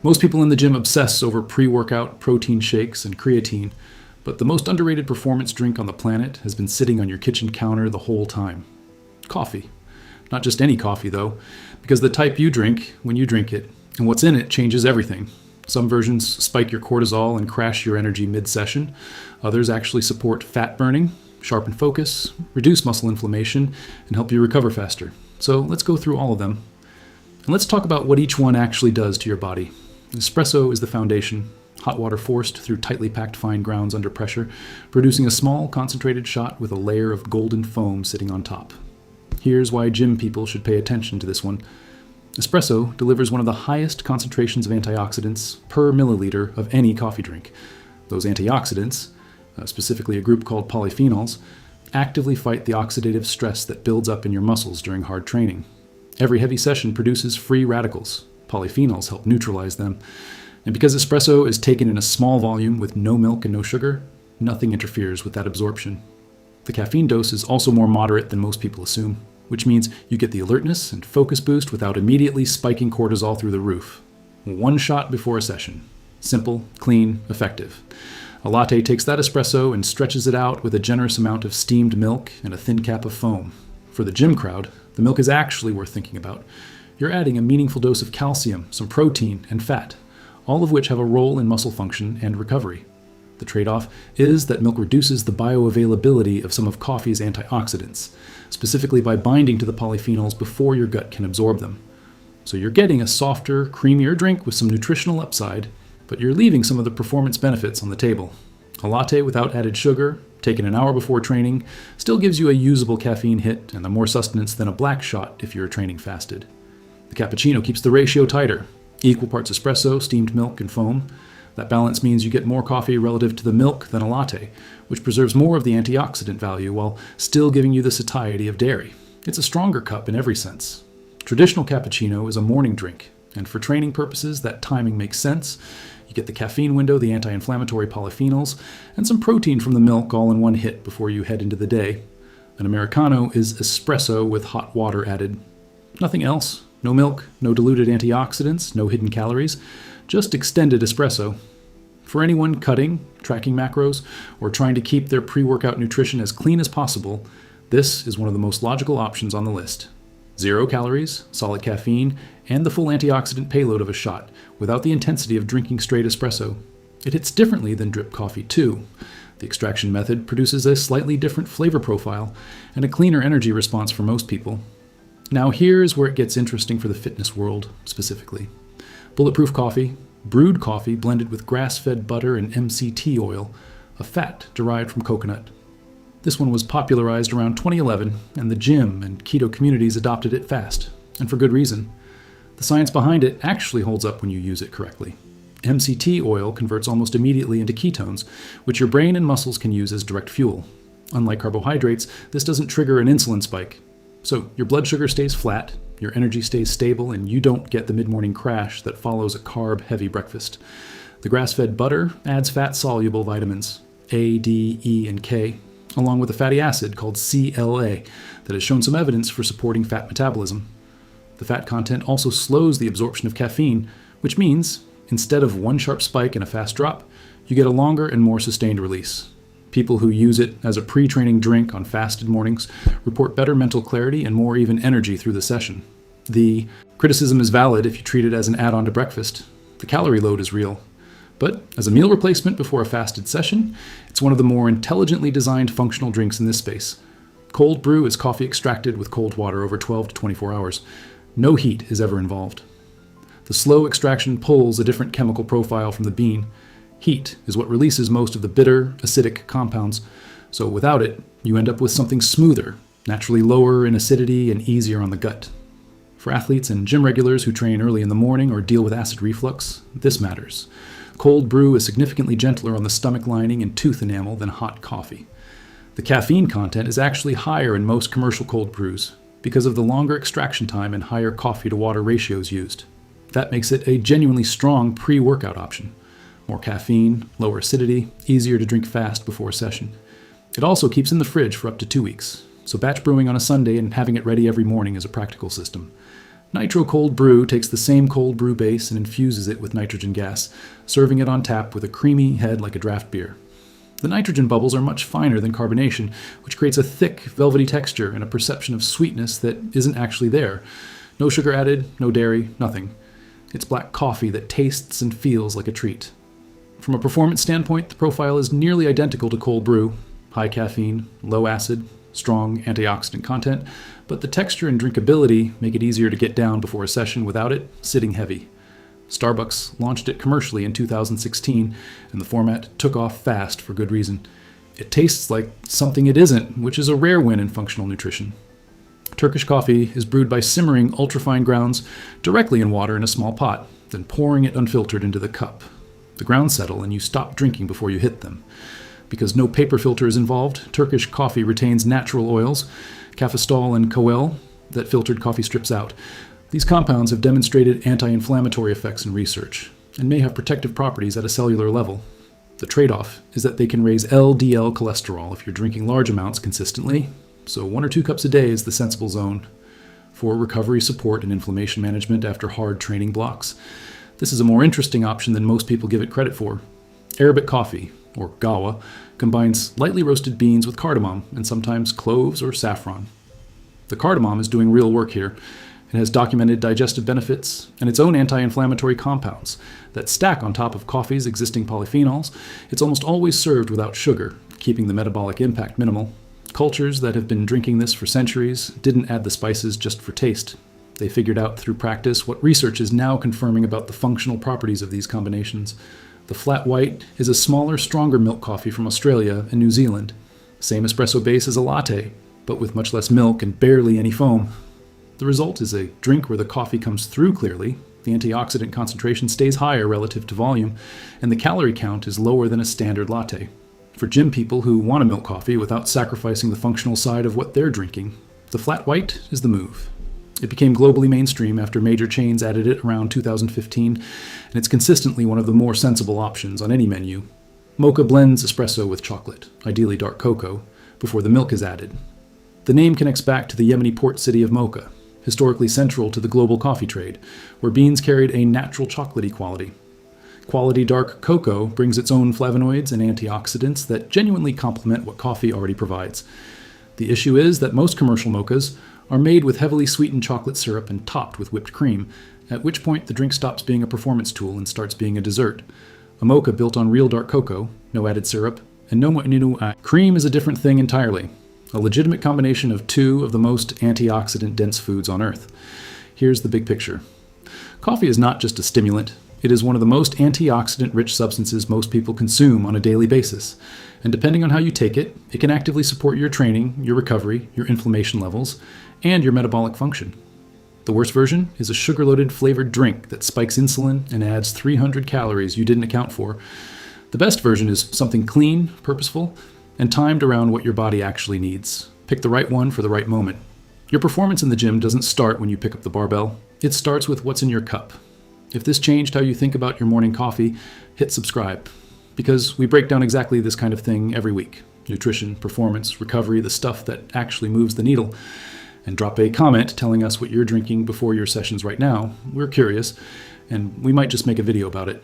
Most people in the gym obsess over pre-workout protein shakes and creatine, but the most underrated performance drink on the planet has been sitting on your kitchen counter the whole time. Coffee. Not just any coffee, though, because the type you drink when you drink it, and what's in it changes everything. Some versions spike your cortisol and crash your energy mid-session. Others actually support fat burning, sharpen focus, reduce muscle inflammation, and help you recover faster. So let's go through all of them. And let's talk about what each one actually does to your body. Espresso is the foundation, hot water forced through tightly packed fine grounds under pressure, producing a small, concentrated shot with a layer of golden foam sitting on top. Here's why gym people should pay attention to this one. Espresso delivers one of the highest concentrations of antioxidants per milliliter of any coffee drink. Those antioxidants, specifically a group called polyphenols, actively fight the oxidative stress that builds up in your muscles during hard training. Every heavy session produces free radicals. Polyphenols help neutralize them. And because espresso is taken in a small volume with no milk and no sugar, nothing interferes with that absorption. The caffeine dose is also more moderate than most people assume, which means you get the alertness and focus boost without immediately spiking cortisol through the roof. One shot before a session. Simple, clean, effective. A latte takes that espresso and stretches it out with a generous amount of steamed milk and a thin cap of foam. For the gym crowd, the milk is actually worth thinking about. You're adding a meaningful dose of calcium, some protein, and fat, all of which have a role in muscle function and recovery. The trade-off is that milk reduces the bioavailability of some of coffee's antioxidants, specifically by binding to the polyphenols before your gut can absorb them. So you're getting a softer, creamier drink with some nutritional upside, but you're leaving some of the performance benefits on the table. A latte without added sugar, taken an hour before training, still gives you a usable caffeine hit and more sustenance than a black shot if you're training fasted. The cappuccino keeps the ratio tighter, equal parts espresso, steamed milk, and foam. That balance means you get more coffee relative to the milk than a latte, which preserves more of the antioxidant value while still giving you the satiety of dairy. It's a stronger cup in every sense. Traditional cappuccino is a morning drink, and for training purposes, that timing makes sense. You get the caffeine window, the anti-inflammatory polyphenols, and some protein from the milk all in one hit before you head into the day. An Americano is espresso with hot water added. Nothing else. No milk, no diluted antioxidants, no hidden calories. Just extended espresso. For anyone cutting, tracking macros, or trying to keep their pre-workout nutrition as clean as possible, this is one of the most logical options on the list. 0 calories, solid caffeine, and the full antioxidant payload of a shot, without the intensity of drinking straight espresso. It hits differently than drip coffee too. The extraction method produces a slightly different flavor profile and a cleaner energy response for most people. Now here's where it gets interesting for the fitness world specifically. Bulletproof coffee, brewed coffee blended with grass-fed butter and MCT oil, a fat derived from coconut. This one was popularized around 2011, and the gym and keto communities adopted it fast, and for good reason. The science behind it actually holds up when you use it correctly. MCT oil converts almost immediately into ketones, which your brain and muscles can use as direct fuel. Unlike carbohydrates, this doesn't trigger an insulin spike. So your blood sugar stays flat, your energy stays stable, and you don't get the mid-morning crash that follows a carb-heavy breakfast. The grass-fed butter adds fat-soluble vitamins, A, D, E, and K, along with a fatty acid called CLA that has shown some evidence for supporting fat metabolism. The fat content also slows the absorption of caffeine, which means, instead of one sharp spike and a fast drop, you get a longer and more sustained release. People who use it as a pre-training drink on fasted mornings report better mental clarity and more even energy through the session. The criticism is valid if you treat it as an add-on to breakfast. The calorie load is real. But as a meal replacement before a fasted session, it's one of the more intelligently designed functional drinks in this space. Cold brew is coffee extracted with cold water over 12 to 24 hours. No heat is ever involved. The slow extraction pulls a different chemical profile from the bean. Heat is what releases most of the bitter, acidic compounds, so without it, you end up with something smoother, naturally lower in acidity and easier on the gut. For athletes and gym regulars who train early in the morning or deal with acid reflux, this matters. Cold brew is significantly gentler on the stomach lining and tooth enamel than hot coffee. The caffeine content is actually higher in most commercial cold brews because of the longer extraction time and higher coffee-to-water ratios used. That makes it a genuinely strong pre-workout option. More caffeine, lower acidity, easier to drink fast before a session. It also keeps in the fridge for up to 2 weeks, so batch brewing on a Sunday and having it ready every morning is a practical system. Nitro Cold Brew takes the same cold brew base and infuses it with nitrogen gas, serving it on tap with a creamy head like a draft beer. The nitrogen bubbles are much finer than carbonation, which creates a thick, velvety texture and a perception of sweetness that isn't actually there. No sugar added, no dairy, nothing. It's black coffee that tastes and feels like a treat. From a performance standpoint, the profile is nearly identical to cold brew. High caffeine, low acid, strong antioxidant content, but the texture and drinkability make it easier to get down before a session without it sitting heavy. Starbucks launched it commercially in 2016, and the format took off fast for good reason. It tastes like something it isn't, which is a rare win in functional nutrition. Turkish coffee is brewed by simmering ultrafine grounds directly in water in a small pot, then pouring it unfiltered into the cup. The grounds settle and you stop drinking before you hit them. Because no paper filter is involved, Turkish coffee retains natural oils, cafestol and koel, that filtered coffee strips out. These compounds have demonstrated anti-inflammatory effects in research and may have protective properties at a cellular level. The trade-off is that they can raise LDL cholesterol if you're drinking large amounts consistently, so 1 or 2 cups a day is the sensible zone. For recovery support and inflammation management after hard training blocks, this is a more interesting option than most people give it credit for. Arabic coffee, or gawa, combines lightly roasted beans with cardamom and sometimes cloves or saffron. The cardamom is doing real work here. It has documented digestive benefits and its own anti-inflammatory compounds that stack on top of coffee's existing polyphenols. It's almost always served without sugar, keeping the metabolic impact minimal. Cultures that have been drinking this for centuries didn't add the spices just for taste. They figured out through practice what research is now confirming about the functional properties of these combinations. The flat white is a smaller, stronger milk coffee from Australia and New Zealand. Same espresso base as a latte, but with much less milk and barely any foam. The result is a drink where the coffee comes through clearly, the antioxidant concentration stays higher relative to volume, and the calorie count is lower than a standard latte. For gym people who want a milk coffee without sacrificing the functional side of what they're drinking, the flat white is the move. It became globally mainstream after major chains added it around 2015, and it's consistently one of the more sensible options on any menu. Mocha blends espresso with chocolate, ideally dark cocoa, before the milk is added. The name connects back to the Yemeni port city of Mocha, historically central to the global coffee trade, where beans carried a natural chocolatey quality. Quality dark cocoa brings its own flavonoids and antioxidants that genuinely complement what coffee already provides. The issue is that most commercial mochas are made with heavily sweetened chocolate syrup and topped with whipped cream, at which point the drink stops being a performance tool and starts being a dessert. A mocha built on real dark cocoa, no added syrup, and no cream is a different thing entirely. A legitimate combination of 2 of the most antioxidant-dense foods on Earth. Here's the big picture. Coffee is not just a stimulant. It is one of the most antioxidant-rich substances most people consume on a daily basis. And depending on how you take it, it can actively support your training, your recovery, your inflammation levels, and your metabolic function. The worst version is a sugar-loaded flavored drink that spikes insulin and adds 300 calories you didn't account for. The best version is something clean, purposeful, and timed around what your body actually needs. Pick the right one for the right moment. Your performance in the gym doesn't start when you pick up the barbell. It starts with what's in your cup. If this changed how you think about your morning coffee, hit subscribe. Because we break down exactly this kind of thing every week. Nutrition, performance, recovery, the stuff that actually moves the needle. And drop a comment telling us what you're drinking before your sessions right now. We're curious, and we might just make a video about it.